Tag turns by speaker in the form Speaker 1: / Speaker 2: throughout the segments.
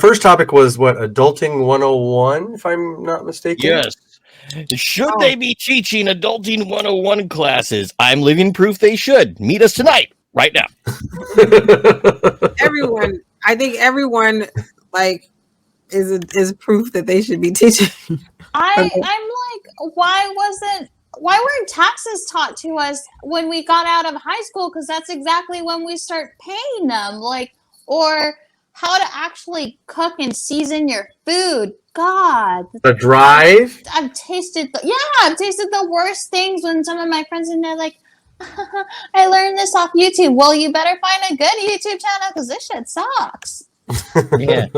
Speaker 1: first topic was what? Adulting 101, if I'm not mistaken.
Speaker 2: Yes. Should they be teaching Adulting 101 classes? I'm living proof they should. Meet us tonight, right now.
Speaker 3: I think everyone like is proof that they should be teaching.
Speaker 4: I'm like, why weren't taxes taught to us when we got out of high school? Because that's exactly when we start paying them. Like, or how to actually cook and season your food. God,
Speaker 1: the drive.
Speaker 4: I've tasted the worst things when some of my friends and they're like, I learned this off YouTube. Well, you better find a good YouTube channel because this shit sucks.
Speaker 2: Yeah.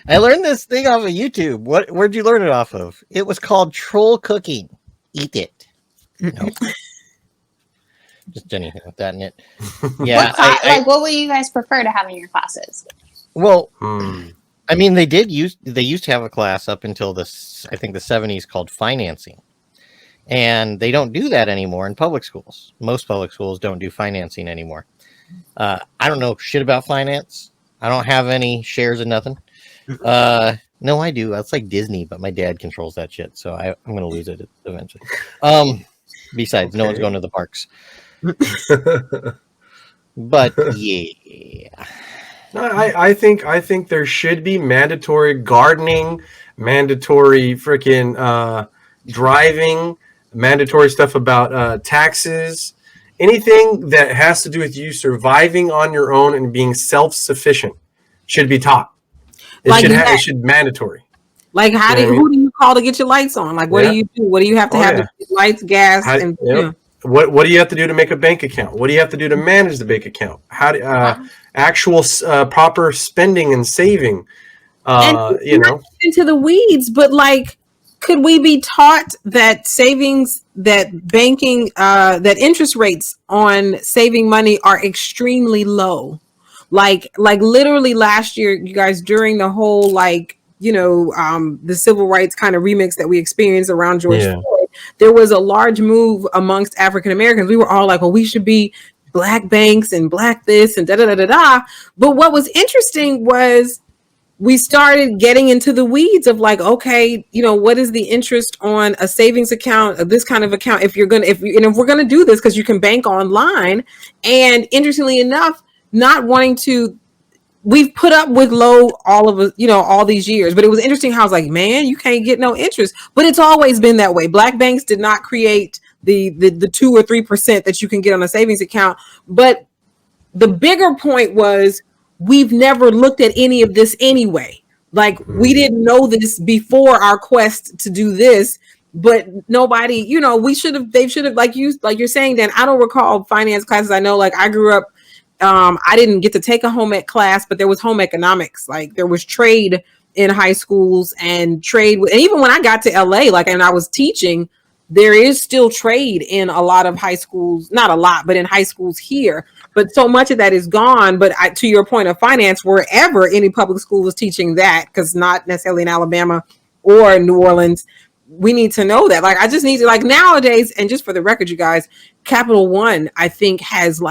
Speaker 2: I learned this thing off of YouTube. Where'd you learn it off of? It was called Troll Cooking. Eat it. Nope. Just anything with that in it. Yeah.
Speaker 4: What would you guys prefer to have in your classes?
Speaker 2: Well, I mean, they used to have a class up until I think the 70s called financing. And they don't do that anymore in public schools. Most public schools don't do financing anymore. I don't know shit about finance. I don't have any shares of nothing. No, I do. That's like Disney, but my dad controls that shit, so I'm going to lose it eventually. Besides, no one's going to the parks. But yeah.
Speaker 1: No, I think there should be mandatory gardening, mandatory freaking driving, mandatory stuff about taxes, anything that has to do with you surviving on your own and being self-sufficient should be taught. It should be mandatory.
Speaker 3: Like who do you call to get your lights on? Like what do you do? What do you have to have to get lights, gas, and
Speaker 1: What do you have to do to make a bank account? What do you have to do to manage the bank account? How do actual proper spending and saving?
Speaker 3: Into the weeds, but like, could we be taught that savings, that banking, that interest rates on saving money are extremely low? Like literally last year, you guys, during the whole the civil rights kind of remix that we experienced around George Floyd, there was a large move amongst African Americans. We were all like, well, we should be black banks and black this and da da da da da. But what was interesting was we started getting into the weeds of like, okay, what is the interest on a savings account, this kind of account, if we're gonna do this, because you can bank online. And interestingly enough, not wanting to, we've put up with low all of us, all these years. But it was interesting how I was like, man, you can't get no interest. But it's always been that way. Black banks did not create the 2 or 3% that you can get on a savings account. But the bigger point was we've never looked at any of this anyway. Like we didn't know this before our quest to do this. But nobody, they should have, like you're saying, Dan, I don't recall finance classes. I know, like I grew up, I didn't get to take a home ec class, but there was home economics. Like there was trade in high schools and trade. And even when I got to LA, and I was teaching, there is still trade in a lot of high schools, not a lot, but in high schools here. But so much of that is gone. But to your point of finance, wherever any public school was teaching that, because not necessarily in Alabama or New Orleans, we need to know that. Like, I just need to, nowadays, and just for the record, you guys, Capital One, I think, has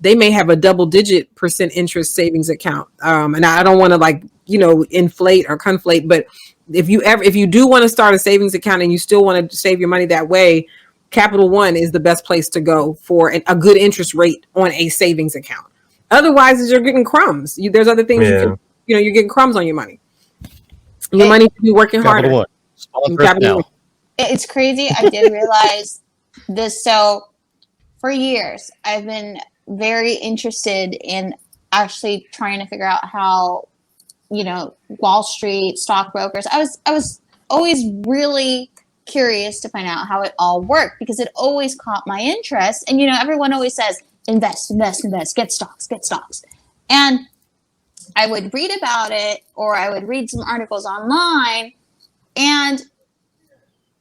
Speaker 3: they may have a double-digit % interest savings account. And I don't want to inflate or conflate, but if you do want to start a savings account and you still want to save your money that way, Capital One is the best place to go for a good interest rate on a savings account. Otherwise, you're getting crumbs. There's other things you're getting crumbs on your money. Your money should be working harder.
Speaker 4: It's crazy. I did realize this. So for years, I've been very interested in actually trying to figure out how, Wall Street, stockbrokers. I was always really curious to find out how it all worked because it always caught my interest. And, everyone always says, invest, get stocks. And I would read about it, or I would read some articles online, and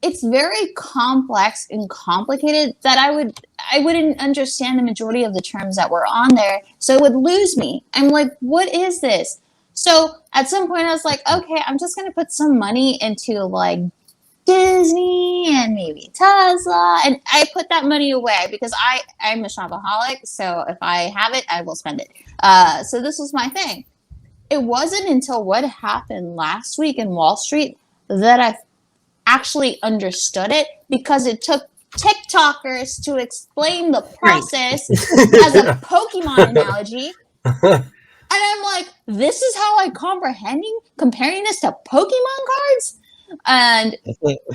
Speaker 4: it's very complex and complicated that I wouldn't understand the majority of the terms that were on there. So it would lose me. I'm like, what is this? So at some point I was like, okay, I'm just going to put some money into Disney and maybe Tesla. And I put that money away because I'm a shopaholic. So if I have it, I will spend it. So this was my thing. it wasn't until what happened last week in Wall Street that I actually understood it, because it took TikTokers to explain the process as a Pokemon analogy. And I'm like, this is how I comparing this to Pokemon cards? And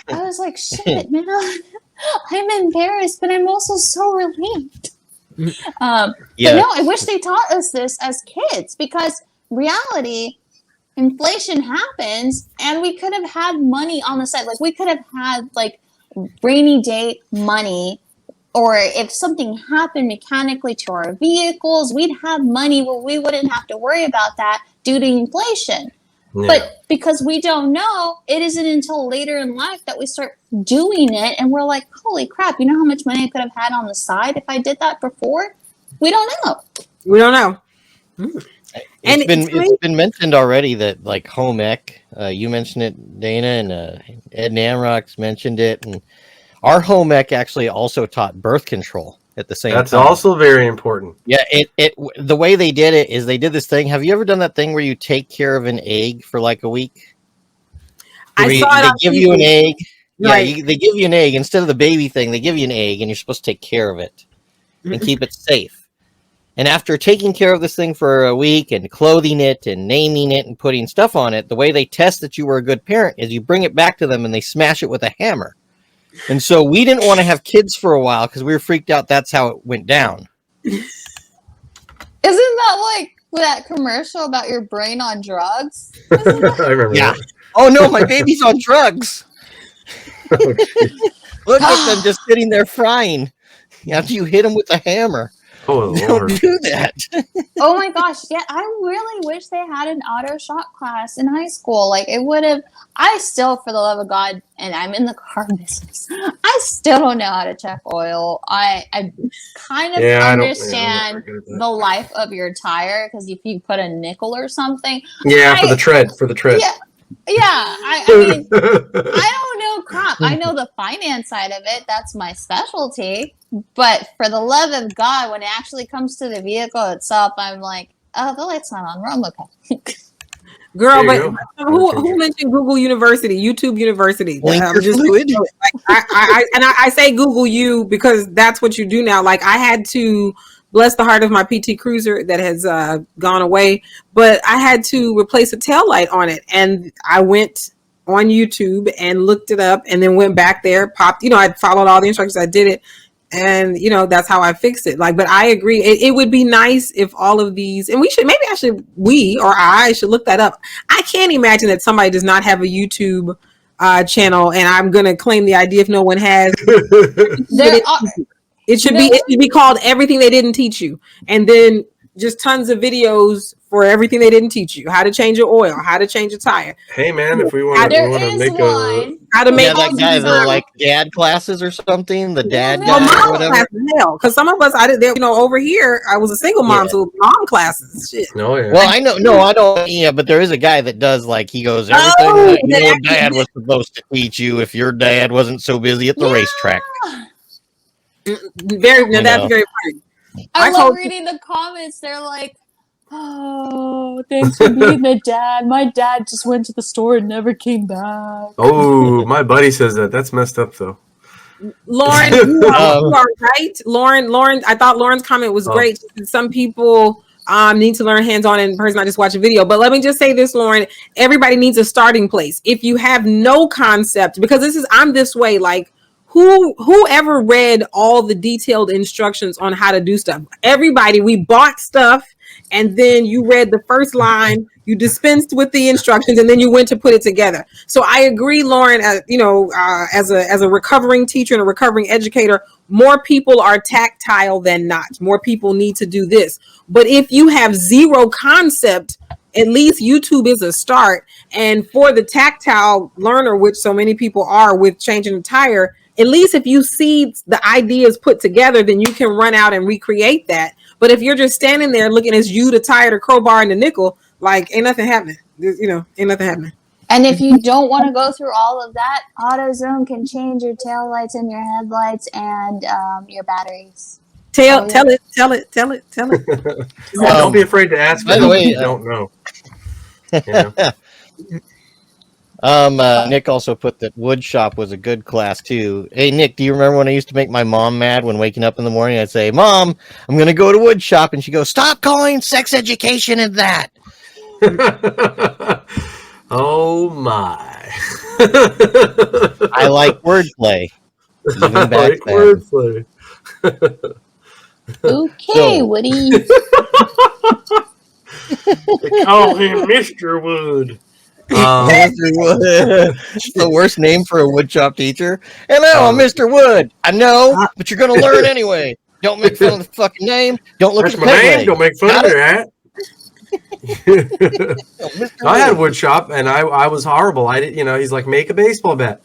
Speaker 4: I was like, shit, man. I'm embarrassed, but I'm also so relieved. But no, I wish they taught us this as kids, because reality, inflation happens, and we could have had money on the side. Like, we could have had like rainy day money, or if something happened mechanically to our vehicles, we'd have money where we wouldn't have to worry about that due to inflation. Yeah. But because we don't know, it isn't until later in life that we start doing it, and we're like, holy crap, you know how much money I could have had on the side if I did that before? We don't know.
Speaker 3: We don't know.
Speaker 2: It's been mentioned already that, like, home ec, you mentioned it, Dana, and Ed Namrock's mentioned it, and our home ec actually also taught birth control at the same time.
Speaker 1: That's also very important.
Speaker 2: Yeah, the way they did it is they did this thing. Have you ever done that thing where you take care of an egg for like a week?
Speaker 3: They
Speaker 2: give you an egg. Right. Yeah, they give you an egg instead of the baby thing. They give you an egg, and you're supposed to take care of it and keep it safe. And after taking care of this thing for a week and clothing it and naming it and putting stuff on it, the way they test that you were a good parent is you bring it back to them and they smash it with a hammer. And so we didn't want to have kids for a while because we were freaked out that's how it went down.
Speaker 4: Isn't that like that commercial about your brain on drugs?
Speaker 1: I remember that.
Speaker 2: Oh, no, my baby's on drugs. Look at them just sitting there frying after you hit them with a hammer.
Speaker 1: Oh,
Speaker 2: don't do that.
Speaker 4: Oh my gosh, yeah, I really wish they had an auto shop class in high school. Like, it would have. I still, for the love of God, and I'm in the car business, I still don't know how to check oil. I kind of understand the life of your tire, because if you put a nickel or something.
Speaker 1: Yeah, for the tread.
Speaker 4: Yeah, I mean, I don't know crap. I know the finance side of it. That's my specialty. But for the love of God, when it actually comes to the vehicle itself, I'm like, oh, the light's not on. I'm okay.
Speaker 3: Girl, but who mentioned Google University, YouTube University? I say Google you because that's what you do now. Like, I had to, bless the heart of my PT Cruiser that has gone away, but I had to replace a taillight on it. And I went on YouTube and looked it up and then went back there, popped, I followed all the instructions, I did it. And, that's how I fixed it. Like, but I agree. It would be nice if all of these, and I should look that up. I can't imagine that somebody does not have a YouTube channel, and I'm going to claim the idea if no one has. It should be called Everything They Didn't Teach You. And then just tons of videos for everything they didn't teach you. How to change your oil, how to change a tire.
Speaker 1: Hey man, if we want to make
Speaker 2: that guy, the like dad classes or something, the dad guy or whatever.
Speaker 3: Hell, because some of us, over here, I was a single mom, so mom classes. Shit.
Speaker 1: No, yeah.
Speaker 2: Well, I know, no, I don't. Yeah, but there is a guy that does he goes everything that your dad was supposed to teach you if your dad wasn't so busy at the racetrack.
Speaker 3: That's very funny.
Speaker 4: I love reading the comments. They're like, oh, thanks for being the dad. My dad just went to the store and never came back.
Speaker 1: Oh, my buddy says that. That's messed up, though.
Speaker 3: Lauren, you are right. Lauren, I thought Lauren's comment was great. Some people need to learn hands-on in person, not just watch a video. But let me just say this, Lauren. Everybody needs a starting place. If you have no concept, because I'm this way, like, whoever read all the detailed instructions on how to do stuff? Everybody, we bought stuff, and then you read the first line, you dispensed with the instructions, and then you went to put it together. So I agree, Lauren, as a recovering teacher and a recovering educator, more people are tactile than not. More people need to do this. But if you have zero concept, at least YouTube is a start. And for the tactile learner, which so many people are with changing a tire, at least if you see the ideas put together, then you can run out and recreate that. But if you're just standing there looking as you, the tire, the crowbar, and the nickel, like, ain't nothing happening. Ain't nothing happening.
Speaker 4: And if you don't want to go through all of that, AutoZone can change your taillights and your headlights and your batteries.
Speaker 3: Tell it.
Speaker 1: Don't be afraid to ask. By the way, you don't know. You know?
Speaker 2: Nick also put that wood shop was a good class too. Hey Nick, do you remember when I used to make my mom mad when waking up in the morning? I'd say, "Mom, I'm going to go to wood shop," and she goes, "Stop calling sex education and that."
Speaker 1: Oh my!
Speaker 2: I like wordplay. Even
Speaker 1: I
Speaker 2: back
Speaker 1: like
Speaker 2: then.
Speaker 1: wordplay.
Speaker 4: Okay,
Speaker 2: So-
Speaker 4: Woody.
Speaker 1: They call him Mr. Wood.
Speaker 2: Mr. Wood. It's the worst name for a woodshop teacher. Hello, I'm
Speaker 1: Oh.
Speaker 2: Mr. Wood. I know, but you're going to learn anyway. Don't make fun of the fucking name. Don't look
Speaker 1: That's
Speaker 2: at
Speaker 1: my
Speaker 2: the peg
Speaker 1: name.
Speaker 2: leg.
Speaker 1: Don't make fun
Speaker 2: Got
Speaker 1: of
Speaker 2: it?
Speaker 1: that.
Speaker 2: Oh, Mr.
Speaker 1: I had
Speaker 2: Wood.
Speaker 1: wood shop, and I was horrible. I did, he's like, make a baseball bat.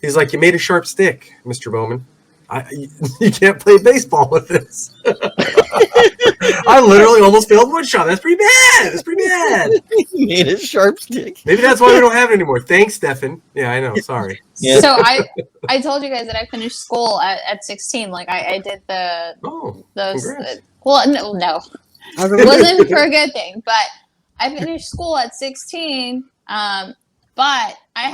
Speaker 1: He's like, you made a sharp stick, Mr. Bowman. You can't play baseball with this. I literally almost failed wood shop. That's pretty bad. That's pretty bad.
Speaker 2: He made a sharp stick.
Speaker 1: Maybe that's why we don't have it anymore. Thanks, Stefan. Yeah, I know. Sorry.
Speaker 2: Yeah.
Speaker 4: So I told you guys that I finished school at 16. Like I did
Speaker 1: Oh,
Speaker 4: those.
Speaker 1: congrats.
Speaker 4: Well, no, it wasn't for a good thing, but I finished school at 16. But I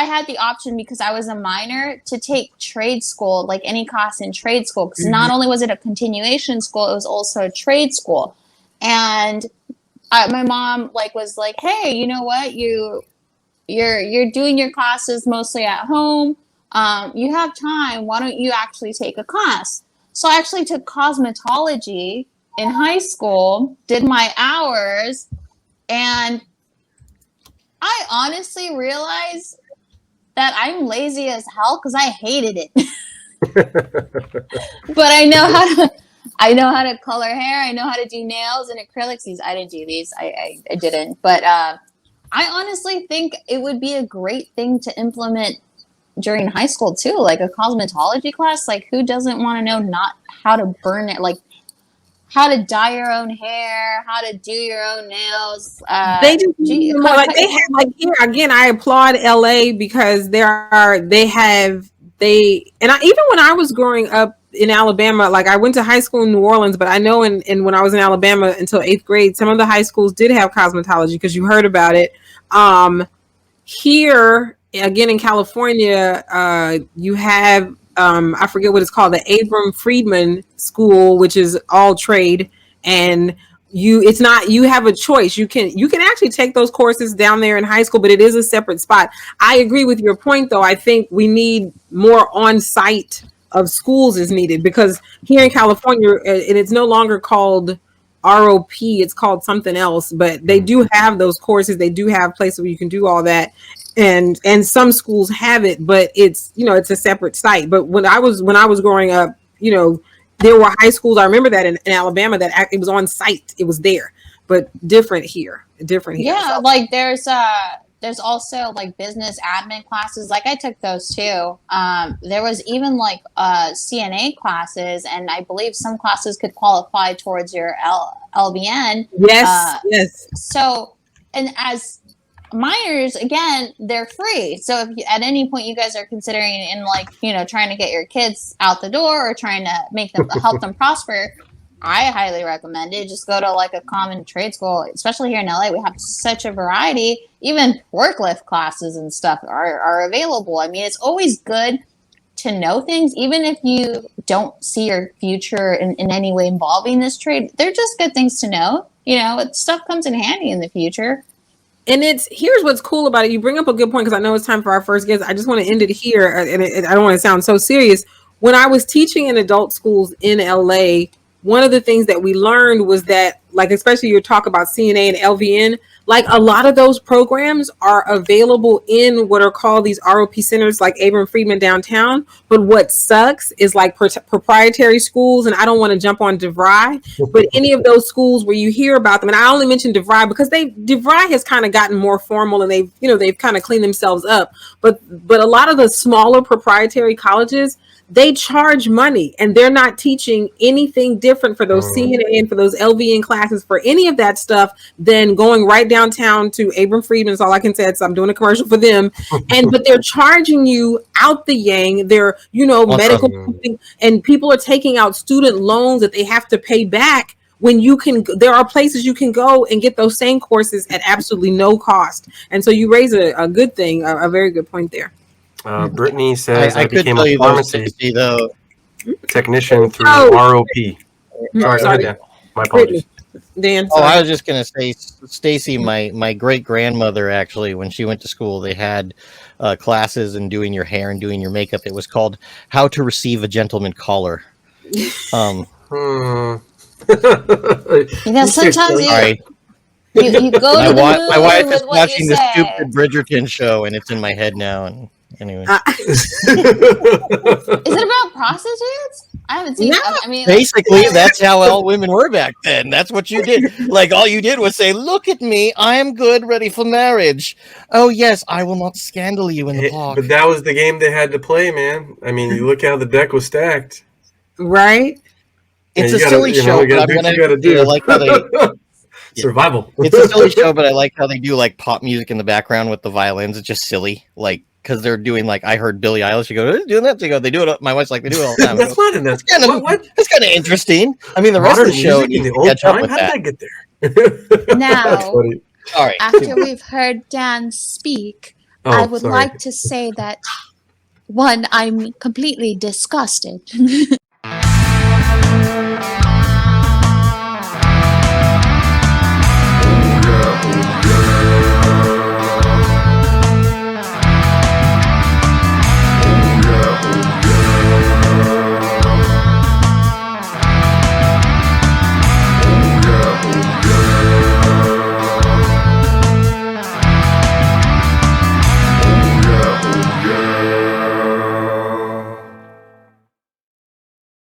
Speaker 4: had the option because I was a minor to take trade school, like any class in trade school, because not only was it a continuation school, it was also a trade school. And my mom was like, "Hey, you know what? You're doing your classes mostly at home. You have time. Why don't you actually take a class?" So I actually took cosmetology in high school, did my hours, and I honestly realized that I'm lazy as hell because I hated it. But I know how to color hair. I know how to do nails and acrylics. I didn't do these. I didn't. But I honestly think it would be a great thing to implement during high school too, like a cosmetology class. Like, who doesn't want to know not how to burn it, like how to dye your own hair, how to do your own nails.
Speaker 3: They just more like they have like here again. I applaud LA because even when I was growing up in Alabama, like I went to high school in New Orleans, but I know in when I was in Alabama until 8th grade, some of the high schools did have cosmetology because you heard about it. Here again in California, you have I forget what it's called, the Abram Friedman School, which is all trade, and you have a choice. You can actually take those courses down there in high school, but it is a separate spot. I agree with your point though. I think we need more on-site of schools is needed, because here in California, and it's no longer called ROP, it's called something else, but they do have those courses. They do have places where you can do all that. And some schools have it, but it's it's a separate site. But when I was growing up, there were high schools. I remember that in Alabama that it was on site. It was there, but different here.
Speaker 4: Yeah, like there's also like business admin classes. Like I took those too. There was even like CNA classes, and I believe some classes could qualify towards your LVN.
Speaker 3: Yes.
Speaker 4: So, and as minors, again, they're free. So if at any point you guys are considering trying to get your kids out the door or trying to make them help them prosper, I highly recommend it. Just go to like a common trade school, especially here in LA. We have such a variety. Even forklift classes and stuff are available. I mean, it's always good to know things, even if you don't see your future in any way involving this trade. They're just good things to know. Stuff comes in handy in the future.
Speaker 3: And here's what's cool about it. You bring up a good point, because I know it's time for our first guest. I just want to end it here, and I don't want to sound so serious. When I was teaching in adult schools in LA, one of the things that we learned was that, like, especially your talk about CNA and LVN, like a lot of those programs are available in what are called these ROP centers, like Abram Friedman downtown. But what sucks is like proprietary schools, and I don't want to jump on DeVry, but any of those schools where you hear about them, and I only mention DeVry because DeVry has kind of gotten more formal, and they've kind of cleaned themselves up. But a lot of the smaller proprietary colleges, they charge money, and they're not teaching anything different for those CNA and for those LVN classes, for any of that stuff, than going right downtown to Abram Friedman. Is all I can say. So I'm doing a commercial for them, but they're charging you out the yang. They're medical, and people are taking out student loans that they have to pay back when you can, there are places you can go and get those same courses at absolutely no cost. And so you raise a good thing, a very good point there.
Speaker 1: Brittany says I
Speaker 2: could
Speaker 1: became
Speaker 2: tell
Speaker 1: a
Speaker 2: you
Speaker 1: pharmacy
Speaker 2: though,
Speaker 1: technician through
Speaker 3: Oh.
Speaker 1: ROP. Sorry, go ahead, Dan. My apologies.
Speaker 3: Dan,
Speaker 2: Oh,
Speaker 3: sorry.
Speaker 2: I was just gonna say, Stacy, my great grandmother actually, when she went to school, they had classes in doing your hair and doing your makeup. It was called "How to Receive a Gentleman Caller."
Speaker 1: Hmm.
Speaker 4: You know, sometimes
Speaker 2: Sorry,
Speaker 4: you go
Speaker 2: my
Speaker 4: to the
Speaker 2: wife
Speaker 4: moon
Speaker 2: is
Speaker 4: with what you
Speaker 2: watching the
Speaker 4: say.
Speaker 2: stupid Bridgerton show, and it's in my head now. And anyway,
Speaker 4: Is it about prostitutes? I haven't seen.
Speaker 3: No.
Speaker 4: I mean,
Speaker 2: basically, that's how all women were back then. That's what you did. Like, all you did was say, "Look at me, I am good, ready for marriage." Oh yes, I will not scandal you in the park.
Speaker 1: But that was the game they had to play, man. I mean, you look how the deck was stacked.
Speaker 3: Right?
Speaker 2: It's
Speaker 1: Yeah,
Speaker 2: a
Speaker 1: you gotta,
Speaker 2: silly
Speaker 1: you know,
Speaker 2: show,
Speaker 1: you
Speaker 2: but
Speaker 1: gotta
Speaker 2: I'm
Speaker 1: do what
Speaker 2: gonna
Speaker 1: you gotta
Speaker 2: say, I
Speaker 1: do.
Speaker 2: like how they.
Speaker 1: Survival.
Speaker 2: It's a silly show, but I like how they do like pop music in the background with the violins. It's just silly, like because they're doing like I heard Billie Eilish. You go, "They're doing that. They go, they do it. My wife's like, they do it all the time.
Speaker 1: That's not in that.
Speaker 2: Kind of,
Speaker 1: What?
Speaker 2: that's kind of interesting. I mean, the rest of
Speaker 1: Modern
Speaker 2: the show
Speaker 1: music in
Speaker 2: needs
Speaker 1: the
Speaker 2: to
Speaker 1: old
Speaker 2: catch up
Speaker 1: time?
Speaker 2: with
Speaker 1: How did
Speaker 2: that.
Speaker 1: I get there?
Speaker 4: Now,
Speaker 1: That's funny.
Speaker 2: Sorry.
Speaker 4: after we've heard Dan speak, I would
Speaker 1: sorry.
Speaker 4: like to say that one, I'm completely disgusted